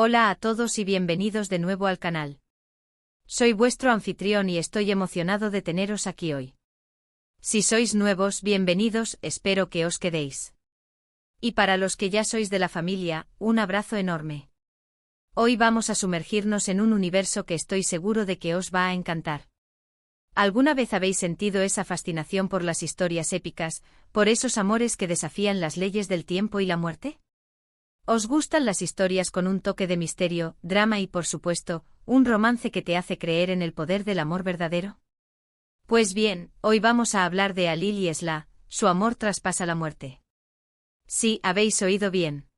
Hola a todos y bienvenidos de nuevo al canal. Soy vuestro anfitrión y estoy emocionado de teneros aquí hoy. Si sois nuevos, bienvenidos, espero que os quedéis. Y para los que ya sois de la familia, un abrazo enorme. Hoy vamos a sumergirnos en un universo que estoy seguro de que os va a encantar. ¿Alguna vez habéis sentido esa fascinación por las historias épicas, por esos amores que desafían las leyes del tiempo y la muerte? ¿Os gustan las historias con un toque de misterio, drama y, por supuesto, un romance que te hace creer en el poder del amor verdadero? Pues bien, hoy vamos a hablar de Alil y Esla, su amor traspasa la muerte. Sí, habéis oído bien.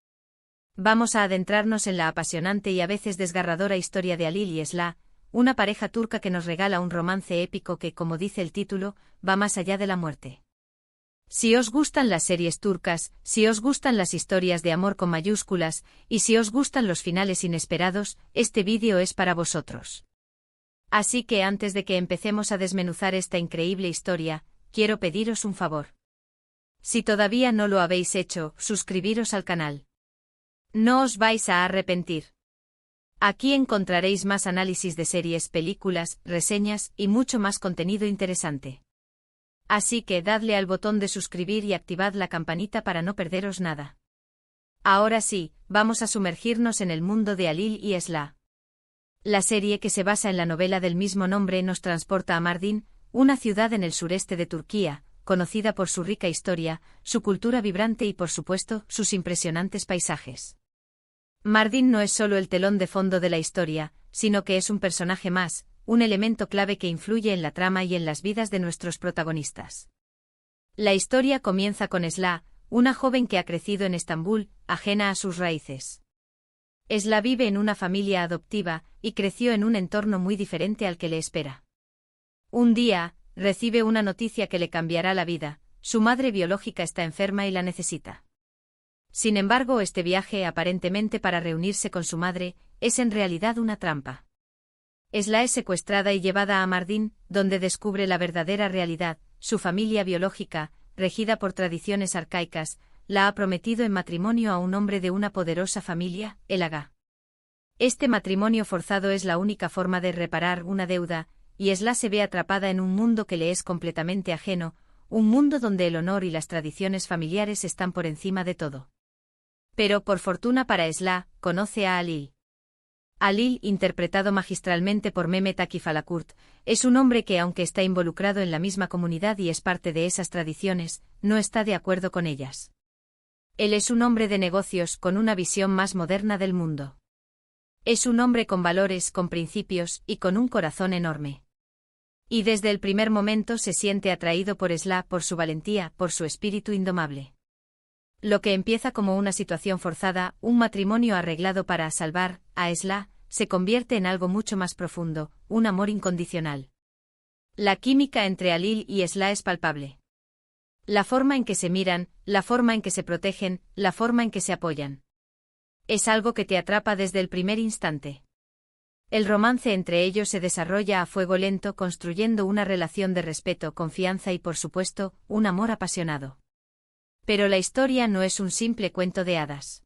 Vamos a adentrarnos en la apasionante y a veces desgarradora historia de Alil y Esla, una pareja turca que nos regala un romance épico que, como dice el título, va más allá de la muerte. Si os gustan las series turcas, si os gustan las historias de amor con mayúsculas, y si os gustan los finales inesperados, este vídeo es para vosotros. Así que antes de que empecemos a desmenuzar esta increíble historia, quiero pediros un favor. Si todavía no lo habéis hecho, suscribiros al canal. No os vais a arrepentir. Aquí encontraréis más análisis de series, películas, reseñas y mucho más contenido interesante. Así que dadle al botón de suscribir y activad la campanita para no perderos nada. Ahora sí, vamos a sumergirnos en el mundo de Alil y Esla. La serie, que se basa en la novela del mismo nombre, nos transporta a Mardin, una ciudad en el sureste de Turquía, conocida por su rica historia, su cultura vibrante y, por supuesto, sus impresionantes paisajes. Mardin no es solo el telón de fondo de la historia, sino que es un personaje más, un elemento clave que influye en la trama y en las vidas de nuestros protagonistas. La historia comienza con Esla, una joven que ha crecido en Estambul, ajena a sus raíces. Esla vive en una familia adoptiva, y creció en un entorno muy diferente al que le espera. Un día, recibe una noticia que le cambiará la vida: su madre biológica está enferma y la necesita. Sin embargo, este viaje, aparentemente para reunirse con su madre, es en realidad una trampa. Esla es secuestrada y llevada a Mardin, donde descubre la verdadera realidad: su familia biológica, regida por tradiciones arcaicas, la ha prometido en matrimonio a un hombre de una poderosa familia, el Agha. Este matrimonio forzado es la única forma de reparar una deuda, y Esla se ve atrapada en un mundo que le es completamente ajeno, un mundo donde el honor y las tradiciones familiares están por encima de todo. Pero, por fortuna para Esla, conoce a Alil. Alil, interpretado magistralmente por Mehmet Akif Alakurt, es un hombre que, aunque está involucrado en la misma comunidad y es parte de esas tradiciones, no está de acuerdo con ellas. Él es un hombre de negocios con una visión más moderna del mundo. Es un hombre con valores, con principios y con un corazón enorme. Y desde el primer momento se siente atraído por Esla, por su valentía, por su espíritu indomable. Lo que empieza como una situación forzada, un matrimonio arreglado para salvar a Esla, se convierte en algo mucho más profundo, un amor incondicional. La química entre Alil y Esla es palpable. La forma en que se miran, la forma en que se protegen, la forma en que se apoyan. Es algo que te atrapa desde el primer instante. El romance entre ellos se desarrolla a fuego lento, construyendo una relación de respeto, confianza y, por supuesto, un amor apasionado. Pero la historia no es un simple cuento de hadas.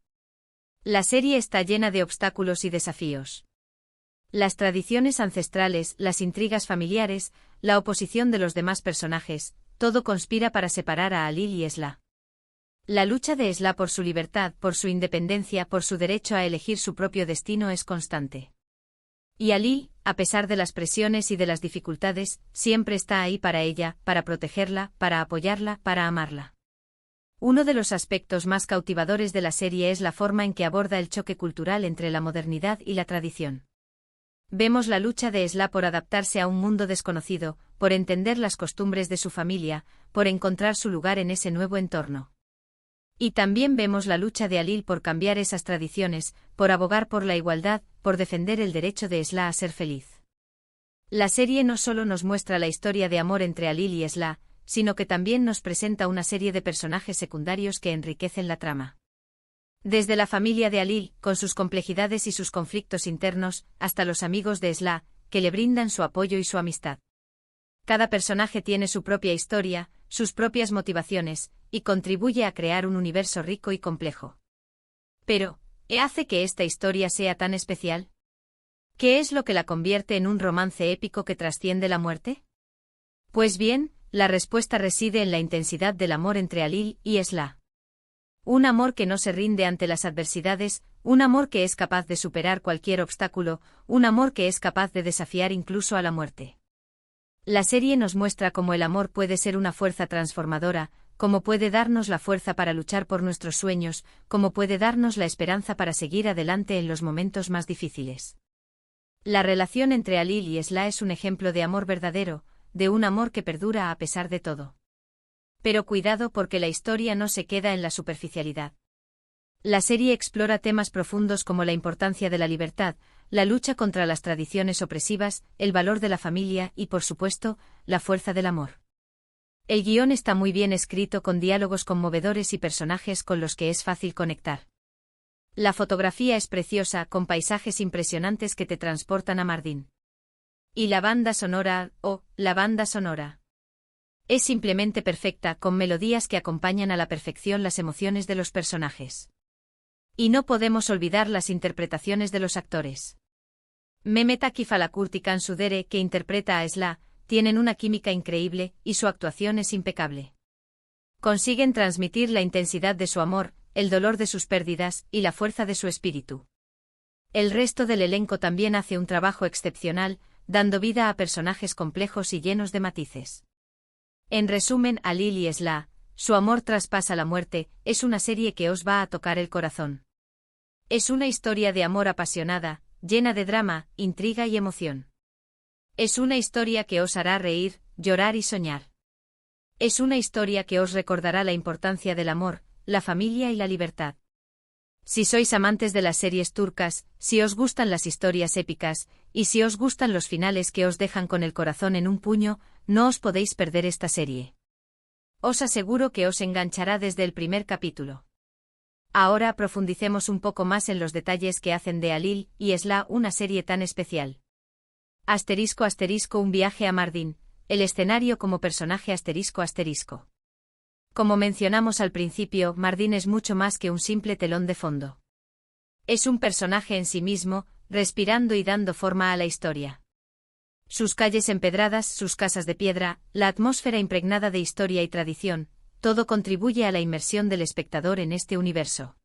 La serie está llena de obstáculos y desafíos. Las tradiciones ancestrales, las intrigas familiares, la oposición de los demás personajes, todo conspira para separar a Alil y Esla. La lucha de Esla por su libertad, por su independencia, por su derecho a elegir su propio destino es constante. Y Alil, a pesar de las presiones y de las dificultades, siempre está ahí para ella, para protegerla, para apoyarla, para amarla. Uno de los aspectos más cautivadores de la serie es la forma en que aborda el choque cultural entre la modernidad y la tradición. Vemos la lucha de Esla por adaptarse a un mundo desconocido, por entender las costumbres de su familia, por encontrar su lugar en ese nuevo entorno. Y también vemos la lucha de Alil por cambiar esas tradiciones, por abogar por la igualdad, por defender el derecho de Esla a ser feliz. La serie no solo nos muestra la historia de amor entre Alil y Esla, sino que también nos presenta una serie de personajes secundarios que enriquecen la trama. Desde la familia de Alil, con sus complejidades y sus conflictos internos, hasta los amigos de Esla, que le brindan su apoyo y su amistad. Cada personaje tiene su propia historia, sus propias motivaciones, y contribuye a crear un universo rico y complejo. Pero, ¿Qué hace que esta historia sea tan especial? ¿Qué es lo que la convierte en un romance épico que trasciende la muerte? Pues bien, la respuesta reside en la intensidad del amor entre Alil y Esla. Un amor que no se rinde ante las adversidades, un amor que es capaz de superar cualquier obstáculo, un amor que es capaz de desafiar incluso a la muerte. La serie nos muestra cómo el amor puede ser una fuerza transformadora, cómo puede darnos la fuerza para luchar por nuestros sueños, cómo puede darnos la esperanza para seguir adelante en los momentos más difíciles. La relación entre Alil y Esla es un ejemplo de amor verdadero, de un amor que perdura a pesar de todo. Pero cuidado porque la historia no se queda en la superficialidad. La serie explora temas profundos como la importancia de la libertad, la lucha contra las tradiciones opresivas, el valor de la familia y, por supuesto, la fuerza del amor. El guión está muy bien escrito con diálogos conmovedores y personajes con los que es fácil conectar. La fotografía es preciosa, con paisajes impresionantes que te transportan a Mardin. Y la banda sonora, la banda sonora. Es simplemente perfecta, con melodías que acompañan a la perfección las emociones de los personajes. Y no podemos olvidar las interpretaciones de los actores. Mehmet Akif Alakurti Kansudere, que interpreta a Esla, tienen una química increíble, y su actuación es impecable. Consiguen transmitir la intensidad de su amor, el dolor de sus pérdidas, y la fuerza de su espíritu. El resto del elenco también hace un trabajo excepcional, dando vida a personajes complejos y llenos de matices. En resumen, Alil y Esla, su amor traspasa la muerte, es una serie que os va a tocar el corazón. Es una historia de amor apasionada, llena de drama, intriga y emoción. Es una historia que os hará reír, llorar y soñar. Es una historia que os recordará la importancia del amor, la familia y la libertad. Si sois amantes de las series turcas, si os gustan las historias épicas, y si os gustan los finales que os dejan con el corazón en un puño, no os podéis perder esta serie. Os aseguro que os enganchará desde el primer capítulo. Ahora profundicemos un poco más en los detalles que hacen de Alil y Esla una serie tan especial. *** Un viaje a Mardin, el escenario como personaje ***. Como mencionamos al principio, Mardin es mucho más que un simple telón de fondo. Es un personaje en sí mismo, respirando y dando forma a la historia. Sus calles empedradas, sus casas de piedra, la atmósfera impregnada de historia y tradición, todo contribuye a la inmersión del espectador en este universo.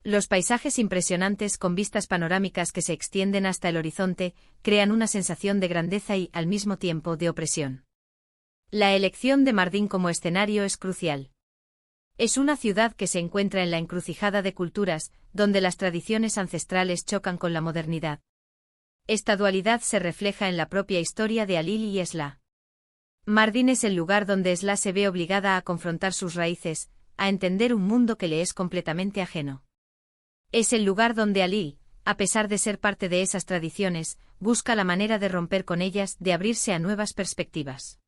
Los paisajes impresionantes con vistas panorámicas que se extienden hasta el horizonte, crean una sensación de grandeza y, al mismo tiempo, de opresión. La elección de Mardin como escenario es crucial. Es una ciudad que se encuentra en la encrucijada de culturas, donde las tradiciones ancestrales chocan con la modernidad. Esta dualidad se refleja en la propia historia de Alil y Esla. Mardin es el lugar donde Esla se ve obligada a confrontar sus raíces, a entender un mundo que le es completamente ajeno. Es el lugar donde Alil, a pesar de ser parte de esas tradiciones, busca la manera de romper con ellas, de abrirse a nuevas perspectivas.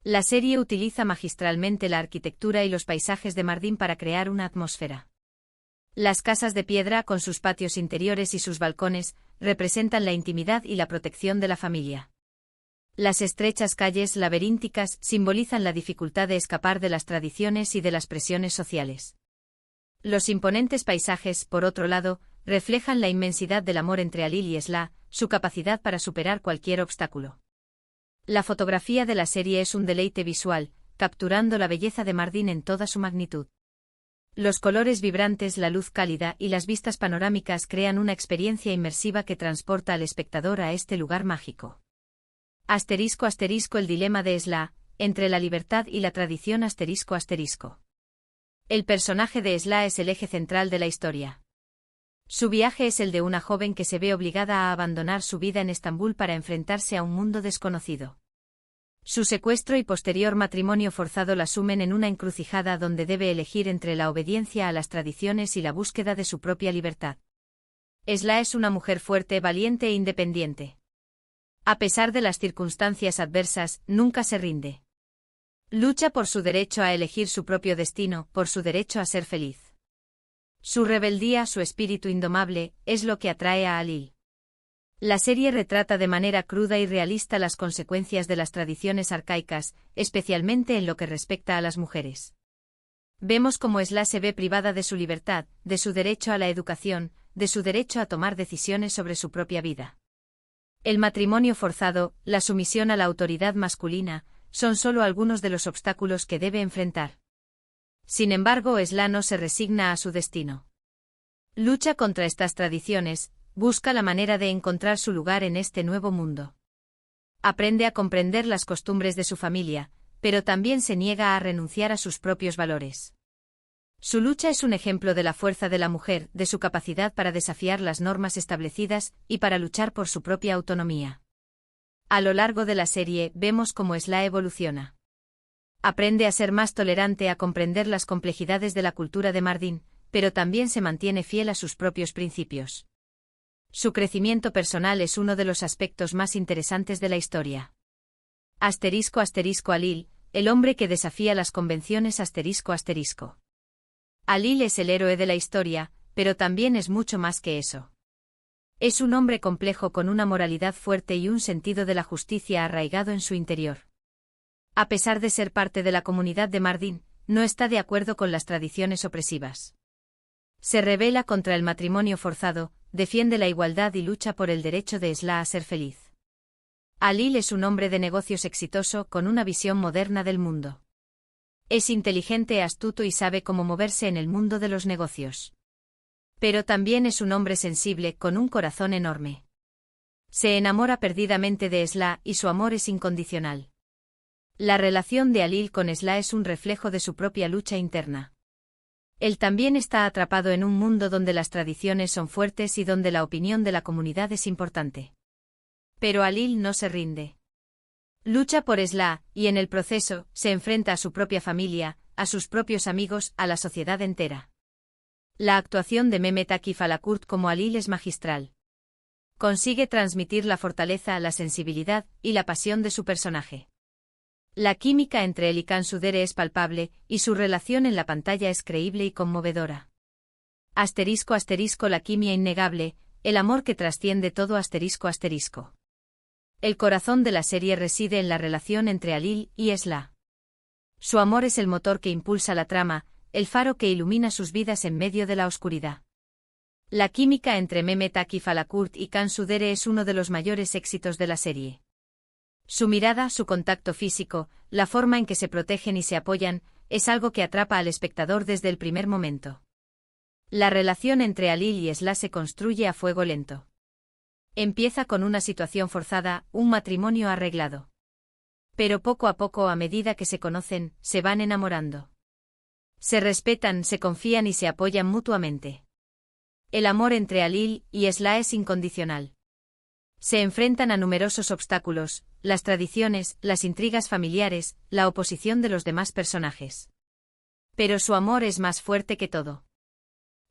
La serie utiliza magistralmente la arquitectura y los paisajes de Mardin para crear una atmósfera. Las casas de piedra, con sus patios interiores y sus balcones, representan la intimidad y la protección de la familia. Las estrechas calles laberínticas simbolizan la dificultad de escapar de las tradiciones y de las presiones sociales. Los imponentes paisajes, por otro lado, reflejan la inmensidad del amor entre Alil y Esla, su capacidad para superar cualquier obstáculo. La fotografía de la serie es un deleite visual, capturando la belleza de Mardin en toda su magnitud. Los colores vibrantes, la luz cálida y las vistas panorámicas crean una experiencia inmersiva que transporta al espectador a este lugar mágico. *** El dilema de Esla, entre la libertad y la tradición ***. El personaje de Esla es el eje central de la historia. Su viaje es el de una joven que se ve obligada a abandonar su vida en Estambul para enfrentarse a un mundo desconocido. Su secuestro y posterior matrimonio forzado la sumen en una encrucijada donde debe elegir entre la obediencia a las tradiciones y la búsqueda de su propia libertad. Esla es una mujer fuerte, valiente e independiente. A pesar de las circunstancias adversas, nunca se rinde. Lucha por su derecho a elegir su propio destino, por su derecho a ser feliz. Su rebeldía, su espíritu indomable, es lo que atrae a Alil. La serie retrata de manera cruda y realista las consecuencias de las tradiciones arcaicas, especialmente en lo que respecta a las mujeres. Vemos cómo Esla se ve privada de su libertad, de su derecho a la educación, de su derecho a tomar decisiones sobre su propia vida. El matrimonio forzado, la sumisión a la autoridad masculina, son solo algunos de los obstáculos que debe enfrentar. Sin embargo, Esla no se resigna a su destino. Lucha contra estas tradiciones, busca la manera de encontrar su lugar en este nuevo mundo. Aprende a comprender las costumbres de su familia, pero también se niega a renunciar a sus propios valores. Su lucha es un ejemplo de la fuerza de la mujer, de su capacidad para desafiar las normas establecidas y para luchar por su propia autonomía. A lo largo de la serie vemos cómo Esla evoluciona. Aprende a ser más tolerante, a comprender las complejidades de la cultura de Mardin, pero también se mantiene fiel a sus propios principios. Su crecimiento personal es uno de los aspectos más interesantes de la historia. **Alil, el hombre que desafía las convenciones **. Alil es el héroe de la historia, pero también es mucho más que eso. Es un hombre complejo con una moralidad fuerte y un sentido de la justicia arraigado en su interior. A pesar de ser parte de la comunidad de Mardin, no está de acuerdo con las tradiciones opresivas. Se rebela contra el matrimonio forzado, defiende la igualdad y lucha por el derecho de Esla a ser feliz. Alil es un hombre de negocios exitoso con una visión moderna del mundo. Es inteligente, astuto y sabe cómo moverse en el mundo de los negocios. Pero también es un hombre sensible con un corazón enorme. Se enamora perdidamente de Esla y su amor es incondicional. La relación de Alil con Esla es un reflejo de su propia lucha interna. Él también está atrapado en un mundo donde las tradiciones son fuertes y donde la opinión de la comunidad es importante. Pero Alil no se rinde. Lucha por Esla, y en el proceso, se enfrenta a su propia familia, a sus propios amigos, a la sociedad entera. La actuación de Mehmet Akif Alakurt como Alil es magistral. Consigue transmitir la fortaleza, la sensibilidad y la pasión de su personaje. La química entre él y Kansudere es palpable, y su relación en la pantalla es creíble y conmovedora. ***, la quimia innegable, el amor que trasciende todo ***. El corazón de la serie reside en la relación entre Alil y Esla. Su amor es el motor que impulsa la trama, el faro que ilumina sus vidas en medio de la oscuridad. La química entre Mehmet Akif Alakurt y Kansudere es uno de los mayores éxitos de la serie. Su mirada, su contacto físico, la forma en que se protegen y se apoyan, es algo que atrapa al espectador desde el primer momento. La relación entre Alil y Esla se construye a fuego lento. Empieza con una situación forzada, un matrimonio arreglado. Pero poco a poco, a medida que se conocen, se van enamorando. Se respetan, se confían y se apoyan mutuamente. El amor entre Alil y Esla es incondicional. Se enfrentan a numerosos obstáculos, las tradiciones, las intrigas familiares, la oposición de los demás personajes. Pero su amor es más fuerte que todo.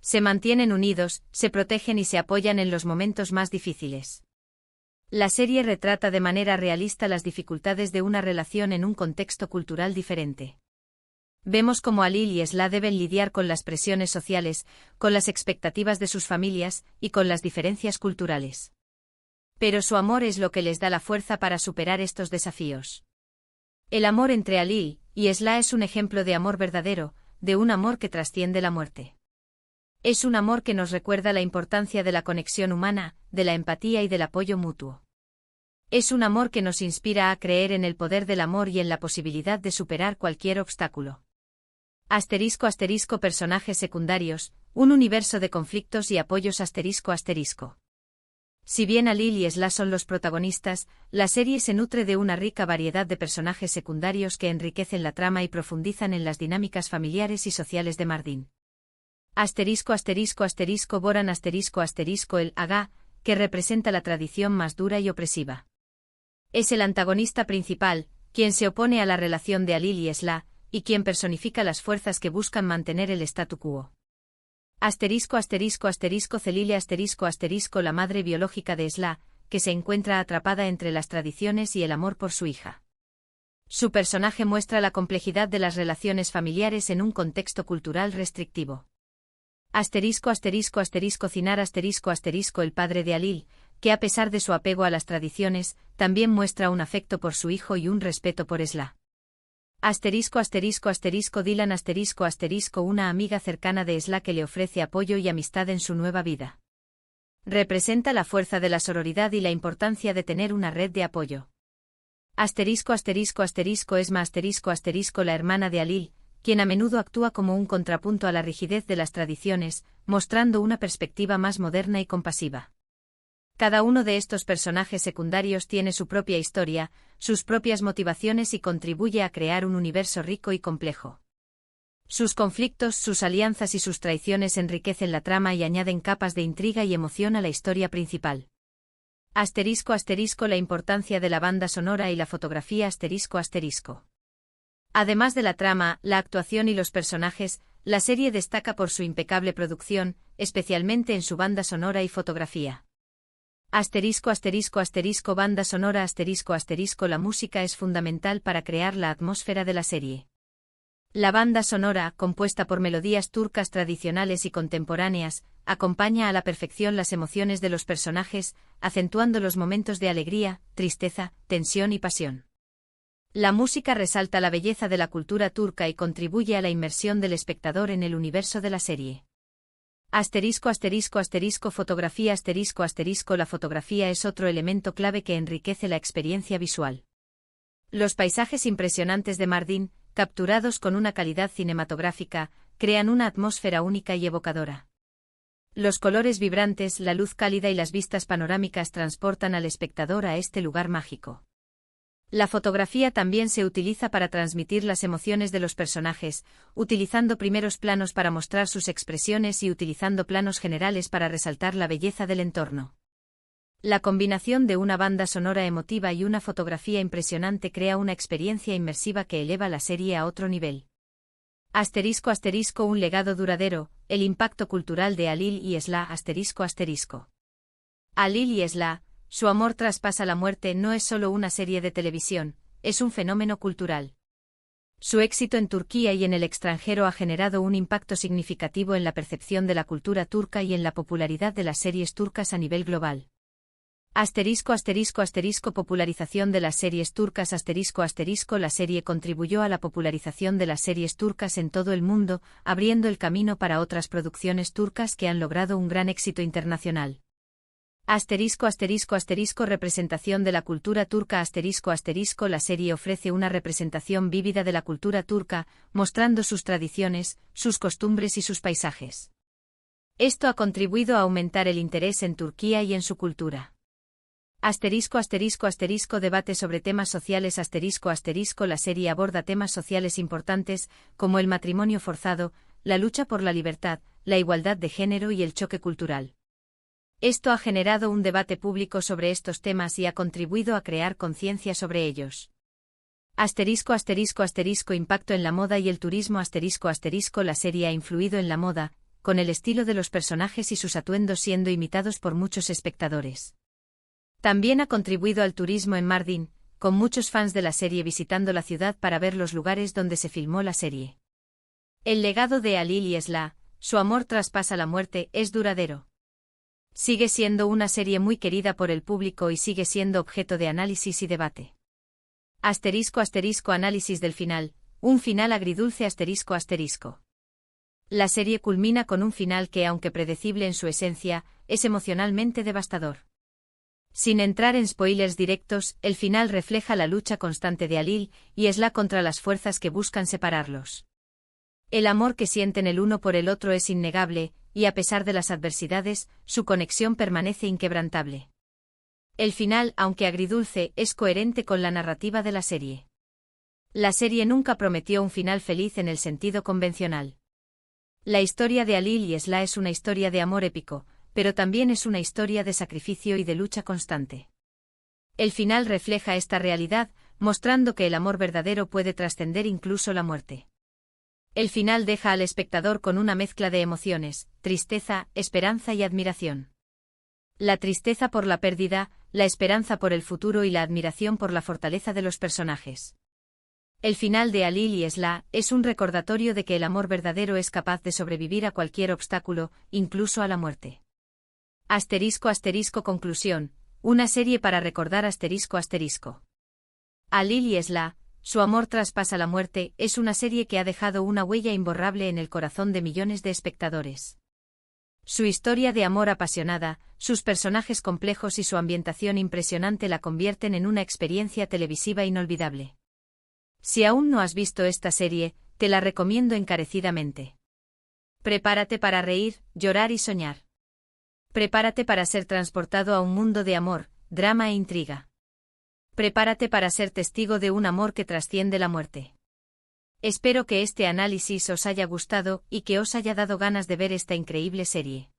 Se mantienen unidos, se protegen y se apoyan en los momentos más difíciles. La serie retrata de manera realista las dificultades de una relación en un contexto cultural diferente. Vemos cómo Alil y Esla deben lidiar con las presiones sociales, con las expectativas de sus familias y con las diferencias culturales. Pero su amor es lo que les da la fuerza para superar estos desafíos. El amor entre Alil y Esla es un ejemplo de amor verdadero, de un amor que trasciende la muerte. Es un amor que nos recuerda la importancia de la conexión humana, de la empatía y del apoyo mutuo. Es un amor que nos inspira a creer en el poder del amor y en la posibilidad de superar cualquier obstáculo. ***, personajes secundarios, un universo de conflictos y apoyos ***. Si bien Alil y Esla son los protagonistas, la serie se nutre de una rica variedad de personajes secundarios que enriquecen la trama y profundizan en las dinámicas familiares y sociales de Mardin. ***, Boran ***, el Agá, que representa la tradición más dura y opresiva. Es el antagonista principal, quien se opone a la relación de Alil y Esla, y quien personifica las fuerzas que buscan mantener el statu quo. Celile la madre biológica de Esla, que se encuentra atrapada entre las tradiciones y el amor por su hija. Su personaje muestra la complejidad de las relaciones familiares en un contexto cultural restrictivo. Cinar el padre de Alil, que a pesar de su apego a las tradiciones, también muestra un afecto por su hijo y un respeto por Esla. Dylan una amiga cercana de Sla que le ofrece apoyo y amistad en su nueva vida. Representa la fuerza de la sororidad y la importancia de tener una red de apoyo. Esma la hermana de Alil, quien a menudo actúa como un contrapunto a la rigidez de las tradiciones, mostrando una perspectiva más moderna y compasiva. Cada uno de estos personajes secundarios tiene su propia historia, sus propias motivaciones y contribuye a crear un universo rico y complejo. Sus conflictos, sus alianzas y sus traiciones enriquecen la trama y añaden capas de intriga y emoción a la historia principal. La importancia de la banda sonora y la fotografía Además de la trama, la actuación y los personajes, la serie destaca por su impecable producción, especialmente en su banda sonora y fotografía. Banda sonora La música es fundamental para crear la atmósfera de la serie. La banda sonora, compuesta por melodías turcas tradicionales y contemporáneas, acompaña a la perfección las emociones de los personajes, acentuando los momentos de alegría, tristeza, tensión y pasión. La música resalta la belleza de la cultura turca y contribuye a la inmersión del espectador en el universo de la serie. Fotografía La fotografía es otro elemento clave que enriquece la experiencia visual. Los paisajes impresionantes de Mardin, capturados con una calidad cinematográfica, crean una atmósfera única y evocadora. Los colores vibrantes, la luz cálida y las vistas panorámicas transportan al espectador a este lugar mágico. La fotografía también se utiliza para transmitir las emociones de los personajes, utilizando primeros planos para mostrar sus expresiones y utilizando planos generales para resaltar la belleza del entorno. La combinación de una banda sonora emotiva y una fotografía impresionante crea una experiencia inmersiva que eleva la serie a otro nivel. Un legado duradero, el impacto cultural de Alil y Sla Alil y Sla, su amor traspasa la muerte no es solo una serie de televisión, es un fenómeno cultural. Su éxito en Turquía y en el extranjero ha generado un impacto significativo en la percepción de la cultura turca y en la popularidad de las series turcas a nivel global. Popularización de las series turcas La serie contribuyó a la popularización de las series turcas en todo el mundo, abriendo el camino para otras producciones turcas que han logrado un gran éxito internacional. Representación de la cultura turca La serie ofrece una representación vívida de la cultura turca, mostrando sus tradiciones, sus costumbres y sus paisajes. Esto ha contribuido a aumentar el interés en Turquía y en su cultura. Debate sobre temas sociales La serie aborda temas sociales importantes, como el matrimonio forzado, la lucha por la libertad, la igualdad de género y el choque cultural. Esto ha generado un debate público sobre estos temas y ha contribuido a crear conciencia sobre ellos. Impacto en la moda y el turismo La serie ha influido en la moda, con el estilo de los personajes y sus atuendos siendo imitados por muchos espectadores. También ha contribuido al turismo en Mardin, con muchos fans de la serie visitando la ciudad para ver los lugares donde se filmó la serie. El legado de Alil y Sla, su amor traspasa la muerte, es duradero. Sigue siendo una serie muy querida por el público y sigue siendo objeto de análisis y debate. Análisis del final, un final agridulce La serie culmina con un final que, aunque predecible en su esencia, es emocionalmente devastador. Sin entrar en spoilers directos, el final refleja la lucha constante de Alil y Sla contra las fuerzas que buscan separarlos. El amor que sienten el uno por el otro es innegable, y a pesar de las adversidades, su conexión permanece inquebrantable. El final, aunque agridulce, es coherente con la narrativa de la serie. La serie nunca prometió un final feliz en el sentido convencional. La historia de Alil y Sla es una historia de amor épico, pero también es una historia de sacrificio y de lucha constante. El final refleja esta realidad, mostrando que el amor verdadero puede trascender incluso la muerte. El final deja al espectador con una mezcla de emociones, tristeza, esperanza y admiración. La tristeza por la pérdida, la esperanza por el futuro y la admiración por la fortaleza de los personajes. El final de Alil y Sla es un recordatorio de que el amor verdadero es capaz de sobrevivir a cualquier obstáculo, incluso a la muerte. Conclusión, una serie para recordar Alil y Sla, Su amor traspasa la muerte es una serie que ha dejado una huella imborrable en el corazón de millones de espectadores. Su historia de amor apasionada, sus personajes complejos y su ambientación impresionante la convierten en una experiencia televisiva inolvidable. Si aún no has visto esta serie, te la recomiendo encarecidamente. Prepárate para reír, llorar y soñar. Prepárate para ser transportado a un mundo de amor, drama e intriga. Prepárate para ser testigo de un amor que trasciende la muerte. Espero que este análisis os haya gustado y que os haya dado ganas de ver esta increíble serie.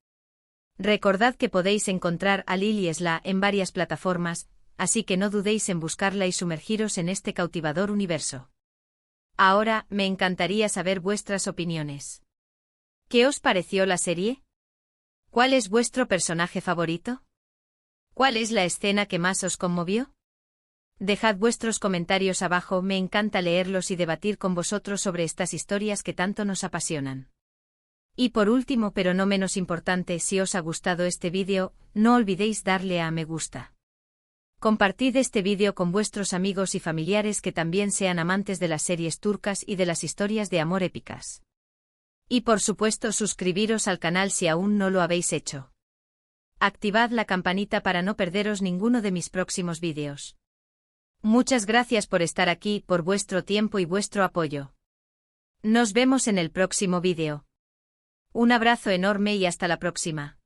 Recordad que podéis encontrar a Lily Sla en varias plataformas, así que no dudéis en buscarla y sumergiros en este cautivador universo. Ahora, me encantaría saber vuestras opiniones. ¿Qué os pareció la serie? ¿Cuál es vuestro personaje favorito? ¿Cuál es la escena que más os conmovió? Dejad vuestros comentarios abajo, me encanta leerlos y debatir con vosotros sobre estas historias que tanto nos apasionan. Y por último, pero no menos importante, si os ha gustado este vídeo, no olvidéis darle a me gusta. Compartid este vídeo con vuestros amigos y familiares que también sean amantes de las series turcas y de las historias de amor épicas. Y por supuesto, suscribiros al canal si aún no lo habéis hecho. Activad la campanita para no perderos ninguno de mis próximos vídeos. Muchas gracias por estar aquí, por vuestro tiempo y vuestro apoyo. Nos vemos en el próximo vídeo. Un abrazo enorme y hasta la próxima.